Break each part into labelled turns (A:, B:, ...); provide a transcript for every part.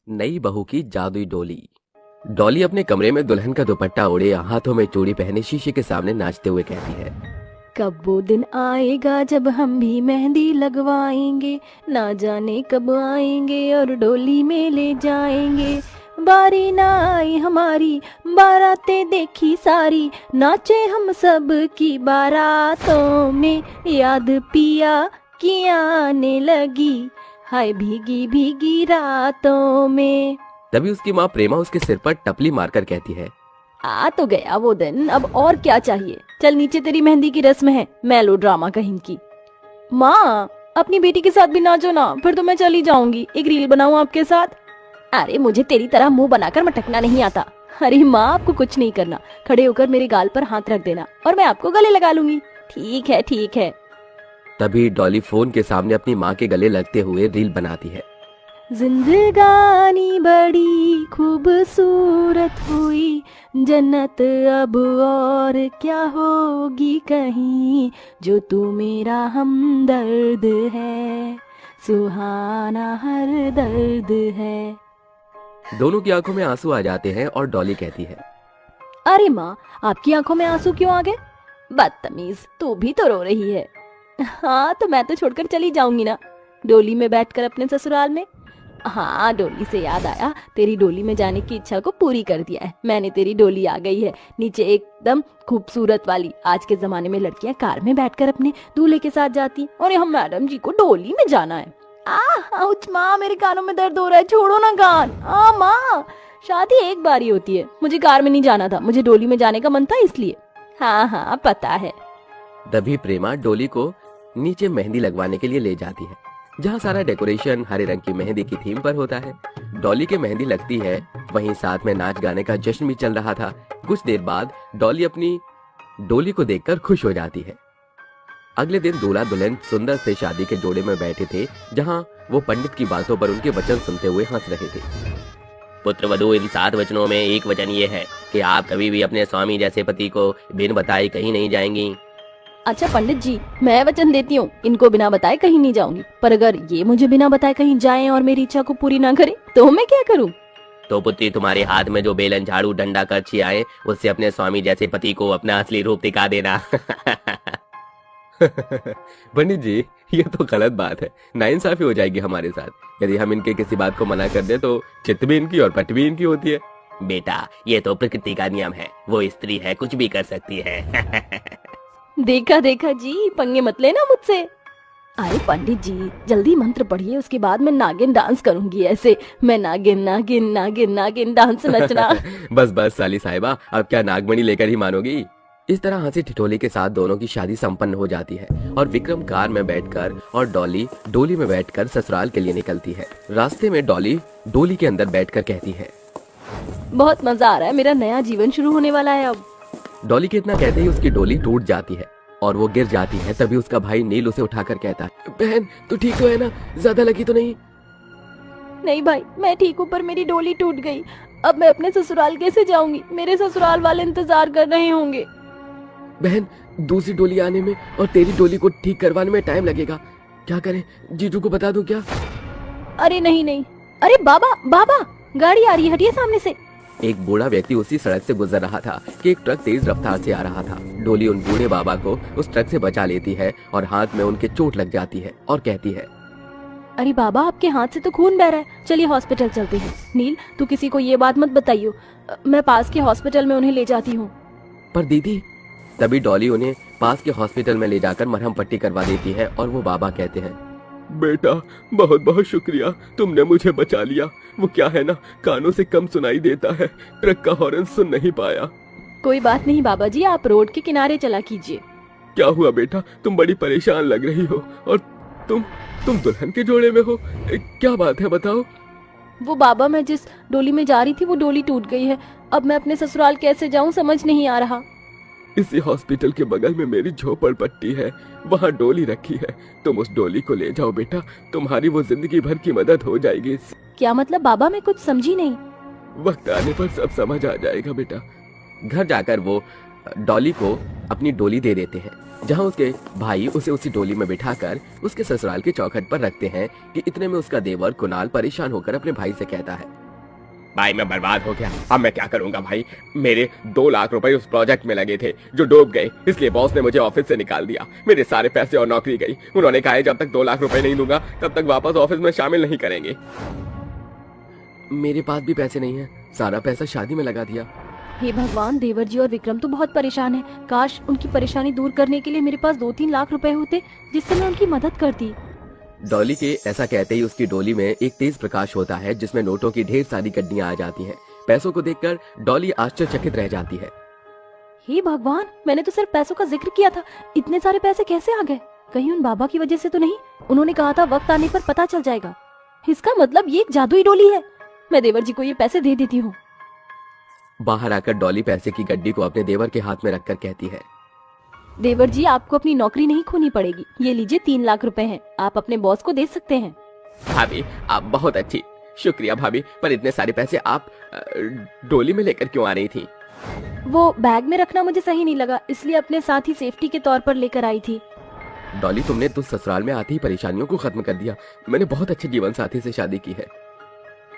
A: नई बहू की जादुई डोली। डॉली अपने कमरे में दुल्हन का दुपट्टा ओढ़े, हाथों में चूड़ी पहने शीशे के सामने नाचते हुए कहती है,
B: कब वो दिन आएगा जब हम भी मेहंदी लगवाएंगे, ना जाने कब आएंगे और डोली में ले जाएंगे। बारी ना आई हमारी, बारातें देखी सारी, नाचे हम सब की बारातों में, याद पिया की आने लगी, हाय भीगी भीगी रातों में।
A: तभी उसकी माँ प्रेमा उसके सिर पर टपली मारकर कहती है,
B: आ तो गया वो दिन, अब और क्या चाहिए। चल नीचे, तेरी मेहंदी की रस्म है, मेलो ड्रामा कहीं की। माँ, अपनी बेटी के साथ भी नाचो ना, फिर तो मैं चली जाऊंगी। एक रील बनाऊं आपके साथ? अरे मुझे तेरी तरह मुंह बनाकर मटकना नहीं आता। अरे माँ, आपको कुछ नहीं करना, खड़े होकर मेरे गाल पर हाथ रख देना और मैं आपको गले लगा लूंगी। ठीक है ठीक है।
A: तभी डॉली फोन के सामने अपनी माँ के गले लगते हुए रील बनाती है।
B: जिंदगानी बड़ी खूबसूरत हुई, जन्नत अब और क्या होगी कहीं, जो तू मेरा हमदर्द है, सुहाना हर दर्द है।
A: दोनों की आंखों में आंसू आ जाते हैं और डॉली कहती है,
B: अरे माँ, आपकी आंखों में आंसू क्यों आ गए? बदतमीज, तू भी तो रो रही है। हाँ तो मैं तो छोड़कर चली जाऊंगी ना, डोली में बैठकर अपने ससुराल में। हाँ, डोली से याद आया, तेरी डोली में जाने की इच्छा को पूरी कर दिया है मैंने। तेरी डोली आ गई है नीचे, एकदम खूबसूरत वाली। आज के जमाने में लड़कियां कार में बैठकर अपने दूल्हे के साथ जाती, और हम मैडम जी को डोली में जाना है। आउच माँ, मेरे कानों में दर्द हो रहा है, छोड़ो ना कान। माँ, शादी एक बार ही होती है, मुझे कार में नहीं जाना था, मुझे डोली में जाने का मन था इसलिए। हाँ हाँ पता है।
A: तभी प्रेमा डोली को नीचे मेहंदी लगवाने के लिए ले जाती है, जहाँ सारा डेकोरेशन हरे रंग की मेहंदी की थीम पर होता है। डॉली के मेहंदी लगती है, वहीं साथ में नाच गाने का जश्न भी चल रहा था। कुछ देर बाद डॉली अपनी डोली को देखकर खुश हो जाती है। अगले दिन दूल्हा दुल्हन सुंदर से शादी के जोड़े में बैठे थे, जहाँ वो पंडित की बातों पर उनके वचन सुनते हुए हंस रहे थे। पुत्र वधू, इन 7 वचनों में एक वचन ये है कि आप कभी भी अपने स्वामी जैसे पति को बिन बताए कहीं नहीं जाएंगी।
B: अच्छा पंडित जी, मैं वचन देती हूँ, इनको बिना बताए कहीं नहीं जाऊंगी, पर अगर ये मुझे बिना बताए कहीं जाएं और मेरी इच्छा को पूरी ना करे तो मैं क्या करूँ?
A: तो पुत्री, तुम्हारे हाथ में जो बेलन, झाड़ू, डंडा, करछी आए, उससे अपने स्वामी जैसे पति को अपना असली रूप दिखा देना। पंडित जी, ये तो गलत बात है, नाइंसाफी हो जाएगी हमारे साथ। यदि हम इनके किसी बात को मना कर दें तो चित्त भी इनकी और पट भी इनकी होती है। बेटा, ये तो प्रकृति का नियम है, वो स्त्री है, कुछ भी कर सकती है।
B: देखा देखा जी, पंगे मत लेना मुझसे। अरे पंडित जी, जल्दी मंत्र पढ़िए, उसके बाद मैं नागिन डांस करूंगी। ऐसे मैं नागिन नागिन नागिन नागिन डांस नचना।
A: बस बस साली साहिबा, अब क्या नागमणि लेकर ही मानोगी? इस तरह हंसी ठिठोली के साथ दोनों की शादी संपन्न हो जाती है और विक्रम कार में बैठकर और डॉली डोली में बैठकर ससुराल के लिए निकलती है। रास्ते में डॉली डोली के अंदर बैठकर कहती है,
B: बहुत मजा आ रहा है, मेरा नया जीवन शुरू होने वाला है अब।
A: डॉली के इतना कहते ही उसकी डोली टूट जाती है और वो गिर जाती है। तभी उसका भाई नील उसे उठाकर कहता है, बहन तू ठीक तो है ना, ज्यादा लगी तो नहीं?
B: नहीं भाई, मैं ठीक हूँ, पर मेरी डोली टूट गई। अब मैं अपने ससुराल कैसे जाऊंगी? मेरे ससुराल वाले इंतजार कर रहे होंगे।
A: बहन, दूसरी डोली आने में और तेरी डोली को ठीक करवाने में टाइम लगेगा। क्या करें, जीजू को बता दूं क्या?
B: अरे नहीं नहीं। अरे बाबा बाबा, गाड़ी आ रही है, हटिए सामने से।
A: एक बूढ़ा व्यक्ति उसी सड़क से गुजर रहा था कि एक ट्रक तेज रफ्तार से आ रहा था। डोली उन बूढ़े बाबा को उस ट्रक से बचा लेती है और हाथ में उनके चोट लग जाती है और कहती है,
B: अरे बाबा, आपके हाथ से तो खून बह रहा है, चलिए हॉस्पिटल चलते हैं। नील, तू किसी को ये बात मत बताइयो, मैं पास के हॉस्पिटल में उन्हें ले जाती हूँ।
A: पर दीदी। तभी डॉली उन्हें पास के हॉस्पिटल में ले जाकर मरहम पट्टी करवा देती है और वो बाबा कहते हैं, बेटा बहुत बहुत शुक्रिया, तुमने मुझे बचा लिया। वो क्या है ना, कानों से कम सुनाई देता है, ट्रक का हॉर्न सुन नहीं पाया।
B: कोई बात नहीं बाबा जी, आप रोड के किनारे चला कीजिए।
A: क्या हुआ बेटा, तुम बड़ी परेशान लग रही हो, और तुम दुल्हन के जोड़े में हो, क्या बात है बताओ?
B: वो बाबा, मैं जिस डोली में जा रही थी वो डोली टूट गई है, अब मैं अपने ससुराल कैसे जाऊं समझ नहीं आ रहा।
A: इसी हॉस्पिटल के बगल में मेरी झोपड़पट्टी है, वहाँ डोली रखी है, तुम उस डोली को ले जाओ बेटा, तुम्हारी वो जिंदगी भर की मदद हो जाएगी।
B: क्या मतलब बाबा, मैं कुछ समझी नहीं।
A: वक्त आने पर सब समझ आ जाएगा बेटा। घर जाकर वो डॉली को अपनी डोली दे देते हैं, जहाँ उसके भाई उसे उसी डोली में बिठाकर उसके ससुराल के चौखट पर रखते हैं कि इतने में उसका देवर कुणाल परेशान होकर अपने भाई से कहता है, भाई मैं बर्बाद हो गया, अब मैं क्या करूंगा भाई। मेरे 2 लाख रुपए उस प्रोजेक्ट में लगे थे जो डूब गए, इसलिए बॉस ने मुझे ऑफिस से निकाल दिया। मेरे सारे पैसे और नौकरी गई। उन्होंने कहा है जब तक 2 लाख रुपए नहीं दूंगा तब तक वापस ऑफिस में शामिल नहीं करेंगे। मेरे पास भी पैसे नहीं है, सारा पैसा शादी में लगा दिया।
B: हे भगवान, देवर जी और विक्रम तो बहुत परेशान हैं। काश उनकी परेशानी दूर करने के लिए मेरे पास 2-3 लाख रुपए होते जिससे मैं उनकी मदद करती।
A: डॉली के ऐसा कहते ही उसकी डोली में एक तेज प्रकाश होता है जिसमें नोटों की ढेर सारी गड्डियां आ जाती हैं। पैसों को देखकर डॉली आश्चर्यचकित रह जाती है।
B: हे भगवान, मैंने तो सिर्फ पैसों का जिक्र किया था, इतने सारे पैसे कैसे आ गए? कहीं उन बाबा की वजह से तो नहीं? उन्होंने कहा था वक्त आने पर पता चल जाएगा। इसका मतलब ये एक जादुई डोली है। मैं देवर जी को ये पैसे दे देती हूँ।
A: बाहर आकर डॉली पैसे की गड्डी को अपने देवर के हाथ में रखकर कहती है,
B: देवर जी, आपको अपनी नौकरी नहीं खोनी पड़ेगी। ये लीजिए 3 लाख रुपए हैं, आप अपने बॉस को दे सकते हैं।
A: भाभी आप बहुत अच्छी, शुक्रिया भाभी, पर इतने सारे पैसे आप डोली में लेकर क्यों आ रही थी?
B: वो बैग में रखना मुझे सही नहीं लगा, इसलिए अपने साथ ही सेफ्टी के तौर पर लेकर आई थी।
A: डॉली, तुमने तो ससुराल में आते ही परेशानियों को खत्म कर दिया। मैंने बहुत अच्छे जीवन साथी से शादी की है।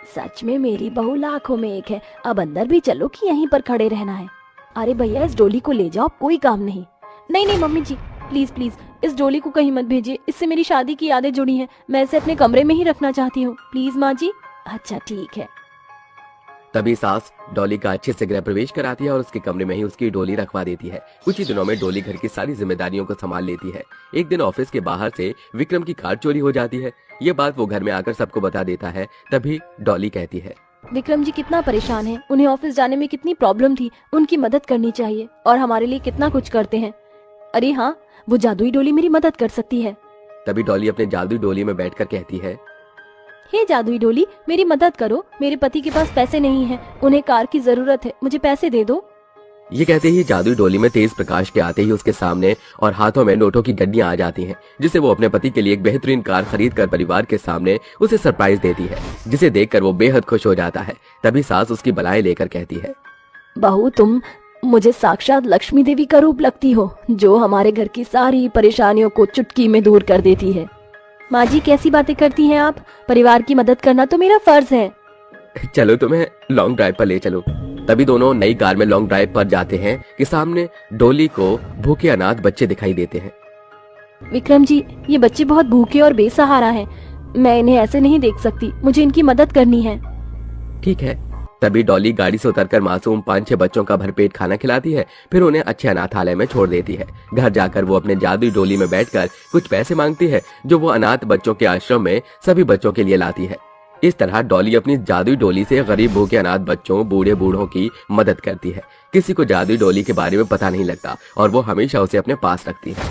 B: सच में मेरी बहू लाखों में एक है। अब अंदर भी चलो कि यहीं पर खड़े रहना है? अरे भैया, इस डोली को ले जाओ, कोई काम नहीं। नहीं नहीं मम्मी जी, प्लीज प्लीज इस डोली को कहीं मत भेजिए, इससे मेरी शादी की यादें जुड़ी हैं। मैं इसे अपने कमरे में ही रखना चाहती हूँ, प्लीज माँ जी। अच्छा ठीक है।
A: तभी सास डॉली का अच्छे से गृह प्रवेश कराती है और उसके कमरे में ही उसकी डोली रखवा देती है। कुछ ही दिनों में डोली घर की सारी जिम्मेदारियों को संभाल लेती है। एक दिन ऑफिस के बाहर से विक्रम की कार चोरी हो जाती है। ये बात वो घर में आकर सबको बता देता है। तभी डॉली कहती है,
B: विक्रम जी कितना परेशान है, उन्हें ऑफिस जाने में कितनी प्रॉब्लम थी, उनकी मदद करनी चाहिए और हमारे लिए कितना कुछ करते हैं। अरे हाँ, वो जादुई डोली मेरी मदद कर सकती है।
A: तभी डॉली अपने जादुई डोली में बैठकर कहती है,
B: हे जादुई डोली, मेरी मदद करो। मेरे पति के पास पैसे नहीं हैं, उन्हें कार की जरूरत है, मुझे पैसे दे दो।
A: ये कहते ही जादुई डोली में तेज प्रकाश के आते ही उसके सामने और हाथों में नोटों की गड्डियां आ जाती हैं, जिसे वो अपने पति के लिए एक बेहतरीन कार खरीद कर परिवार के सामने उसे सरप्राइज देती है, जिसे देखकर वो बेहद खुश हो जाता है। तभी सास उसकी बलाएं लेकर कहती है,
B: बहू, तुम मुझे साक्षात लक्ष्मी देवी का रूप लगती हो, जो हमारे घर की सारी परेशानियों को चुटकी में दूर कर देती है। माँ जी, कैसी बातें करती हैं आप? परिवार की मदद करना तो मेरा फर्ज है।
A: चलो तुम्हें लॉन्ग ड्राइव पर ले चलो। तभी दोनों नई कार में लॉन्ग ड्राइव पर जाते हैं कि सामने डोली को भूखे अनाथ बच्चे दिखाई देते हैं।
B: विक्रम जी, ये बच्चे बहुत भूखे और बेसहारा हैं। मैं इन्हें ऐसे नहीं देख सकती, मुझे इनकी मदद करनी है।
A: ठीक है। तभी डॉली गाड़ी से उतरकर मासूम 5-6 बच्चों का भरपेट खाना खिलाती है, फिर उन्हें अच्छे अनाथालय में छोड़ देती है। घर जाकर वो अपने जादुई डोली में बैठकर कुछ पैसे मांगती है, जो वो अनाथ बच्चों के आश्रम में सभी बच्चों के लिए लाती है। इस तरह डॉली अपनी जादुई डोली से गरीब भूखे अनाथ बच्चों, बूढ़े बूढ़ों की मदद करती है। किसी को जादुई डोली के बारे में पता नहीं लगता और वो हमेशा उसे अपने पास रखती है।